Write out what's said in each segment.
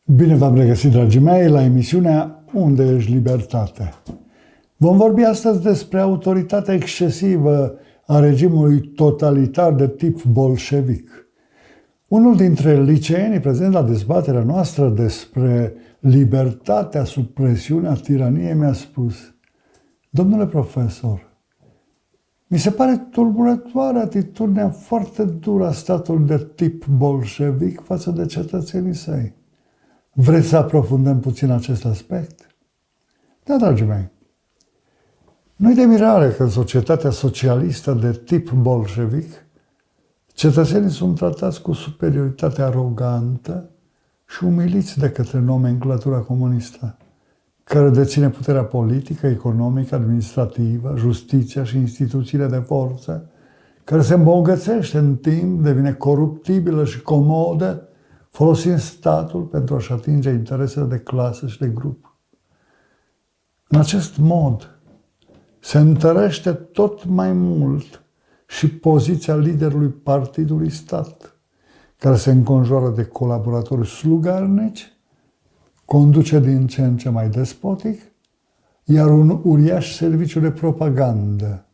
Bine v-am regăsit, dragii mei, la emisiunea Unde ești libertate? Vom vorbi astăzi despre autoritatea excesivă a regimului totalitar de tip bolșevic. Unul dintre liceenii prezenți la dezbaterea noastră despre libertatea sub presiunea tiraniei mi-a spus: domnule profesor, mi se pare tulburătoare atitudinea foarte dură a statului de tip bolșevic față de cetățenii săi. Vreți să aprofundăm puțin acest aspect? Da, dragii mei. Nu-i de mirare că în societatea socialistă de tip bolșevic, cetățenii sunt tratați cu superioritate arogantă și umiliți de către nomenclatura comunistă, care deține puterea politică, economică, administrativă, justiția și instituțiile de forță, care se îmbogățește în timp, devine coruptibilă și comodă, folosind statul pentru a-și atinge interesele de clasă și de grup. În acest mod se întărește tot mai mult și poziția liderului partidului stat, care se înconjoară de colaboratori slugarnici, conduce din ce în ce mai despotic, iar un uriaș serviciu de propagandă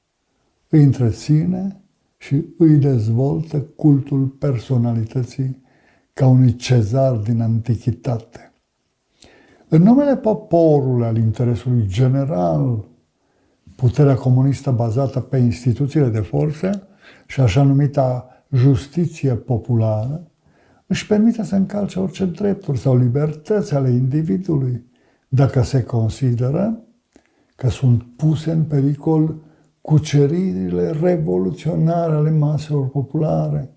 îi întreține și îi dezvoltă cultul personalității ca unui cezar din antichitate. În numele poporului, al interesului general, puterea comunistă bazată pe instituțiile de forță și așa numita justiție populară își permite să încalce orice drepturi sau libertăți ale individului, dacă se consideră că sunt puse în pericol cuceririle revoluționare ale maselor populare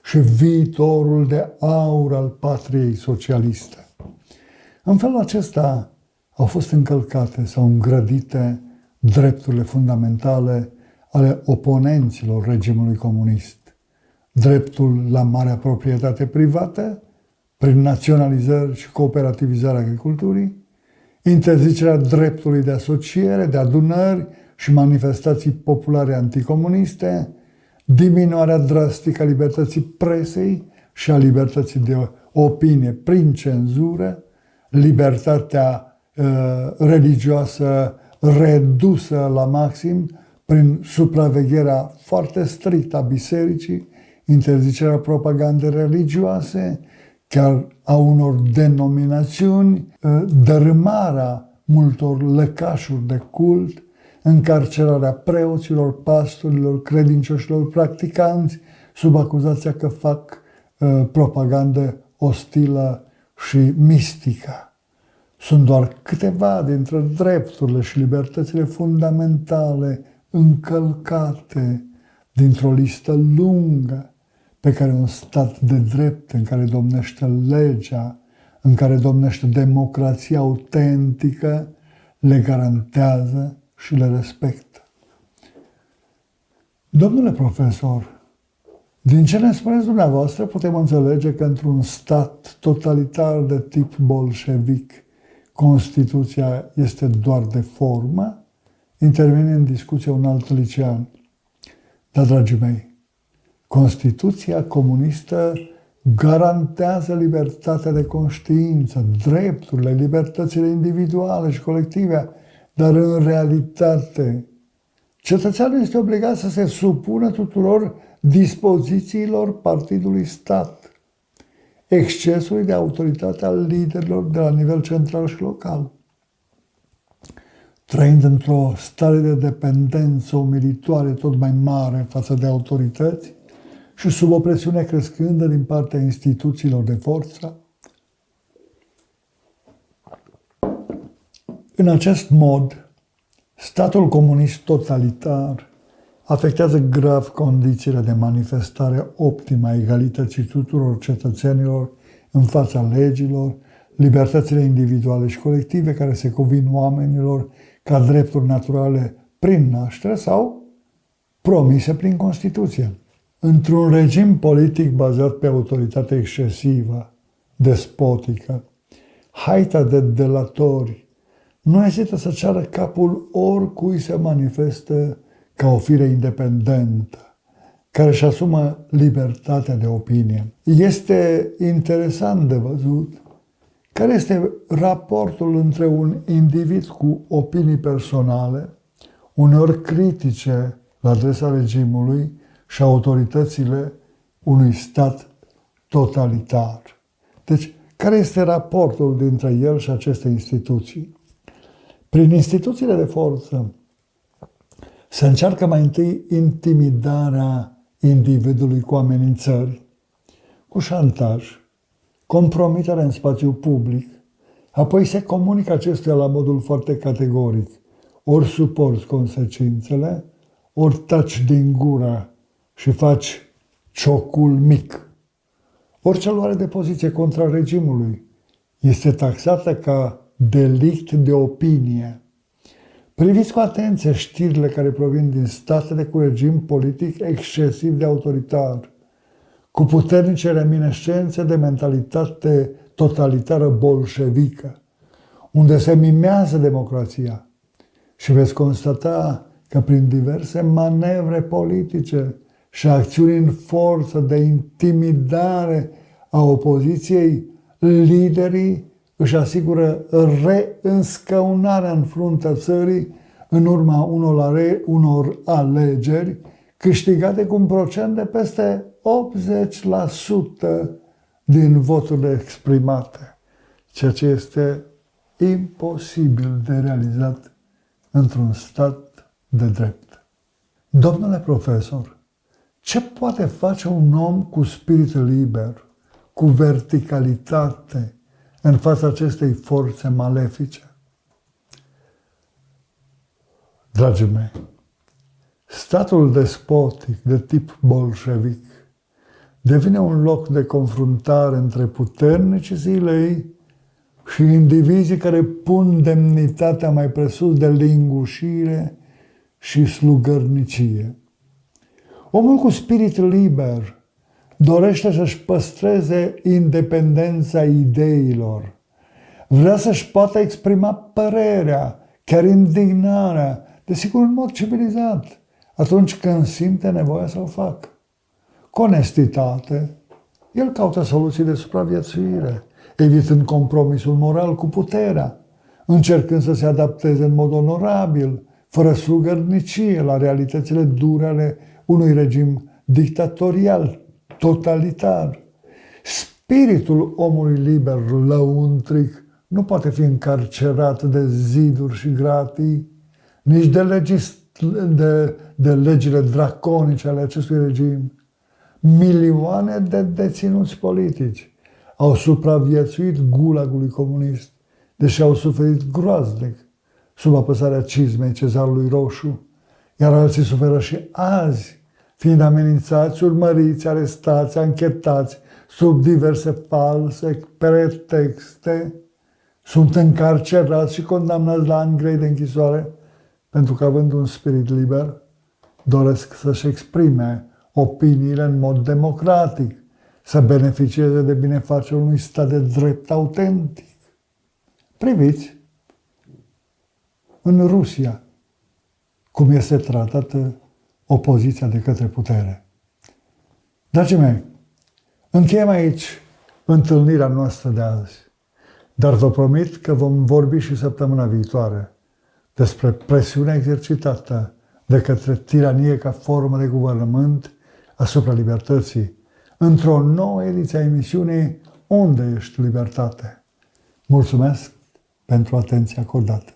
și viitorul de aur al patriei socialiste. În felul acesta au fost încălcate sau îngrădite drepturile fundamentale ale oponenților regimului comunist. Dreptul la marea proprietate privată, prin naționalizări și cooperativizarea agriculturii, interzicerea dreptului de asociere, de adunări și manifestații populare anticomuniste, diminuarea drastică a libertății presei și a libertății de opinie prin cenzură, libertatea religioasă redusă la maxim prin supravegherea foarte strictă a bisericii, interzicerea propagandei religioase, chiar a unor denominațiuni, dărâmarea multor lăcașuri de cult, încarcerarea preoților, pastorilor, credincioșilor, practicanți, sub acuzația că fac propagandă ostilă și mistică. Sunt doar câteva dintre drepturile și libertățile fundamentale încălcate dintr-o listă lungă pe care un stat de drept, în care domnește legea, în care domnește democrația autentică, le garantează și le respectă. Domnule profesor, din ce ne spuneți dumneavoastră, putem înțelege că într-un stat totalitar de tip bolșevic, Constituția este doar de formă? Intervine în discuție un alt licean. Dar, dragii mei, Constituția comunistă garantează libertatea de conștiință, drepturile, libertățile individuale și colective, dar în realitate cetățeanul este obligat să se supună tuturor dispozițiilor partidului stat, excesului de autoritate al liderilor de la nivel central și local. Trăind într-o stare de dependență umilitoare tot mai mare față de autorități și sub o presiune crescândă din partea instituțiilor de forță, în acest mod, statul comunist totalitar afectează grav condițiile de manifestare optimă a egalității tuturor cetățenilor în fața legilor, libertățile individuale și colective care se cuvin oamenilor ca drepturi naturale prin naștere sau promise prin Constituție. Într-un regim politic bazat pe autoritate excesivă, despotică, haita de delatori nu ezită să ceară capul oricui se manifestă ca o fire independentă, care își asumă libertatea de opinie. Este interesant de văzut Care este raportul între un individ cu opinii personale, uneori critice la adresa regimului și autoritățile unui stat totalitar? Deci, care este raportul dintre el și aceste instituții? Prin instituțiile de forță se încearcă mai întâi intimidarea individului cu amenințări, cu șantaj, compromiterea în spațiu public, apoi se comunică acestuia la modul foarte categoric. Ori suporți consecințele, ori taci din gură și faci ciocul mic. Orice luare de poziție contra regimului este taxată ca delict de opinie. Priviți cu atenție știrile care provin din statele cu regim politic excesiv de autoritar, cu puternice reminiscențe de mentalitate totalitară bolșevică, unde se mimează democrația. Și veți constata că prin diverse manevre politice și acțiuni în forță de intimidare a opoziției, liderii își asigură reînscăunarea în fruntea țării în urma unor alegeri câștigate cu un procent de peste 80% din voturile exprimate, ceea ce este imposibil de realizat într-un stat de drept. Domnule profesor, ce poate face un om cu spirit liber, cu verticalitate, în fața acestei forțe malefice? Dragii mei, statul despotic de tip bolșevic devine un loc de confruntare între puternicii zilei și indivizii care pun demnitatea mai presus de lingușire și slugărnicie. Omul cu spirit liber dorește să-și păstreze independența ideilor. Vrea să-și poată exprima părerea, chiar indignarea, desigur în mod civilizat, atunci când simte nevoia să o facă. Cu onestitate, el caută soluții de supraviețuire, evitând compromisul moral cu puterea, încercând să se adapteze în mod onorabil, fără slugărnicie, la realitățile dure ale unui regim dictatorial, totalitar. Spiritul omului liber, lăuntric, nu poate fi încarcerat de ziduri și gratii, nici de legile draconice ale acestui regim. Milioane de deținuți politici au supraviețuit gulagului comunist, deși au suferit groaznic sub apăsarea cizmei Cezarului Roșu, iar alții suferă și azi, fiind amenințați, urmăriți, arestați, anchetați sub diverse false pretexte, sunt încarcerați și condamnați la ani grei de închisoare, pentru că, având un spirit liber, doresc să-și exprime opiniile în mod democratic, să beneficieze de binefacerea unui stat de drept autentic. Priviți în Rusia cum este tratată opoziția de către putere. Dragii mei, încheiem aici întâlnirea noastră de azi, dar vă promit că vom vorbi și săptămâna viitoare despre presiunea exercitată de către tiranie ca formă de guvernământ asupra libertății, într-o nouă ediție a emisiunii Unde ești libertate? Mulțumesc pentru atenția acordată.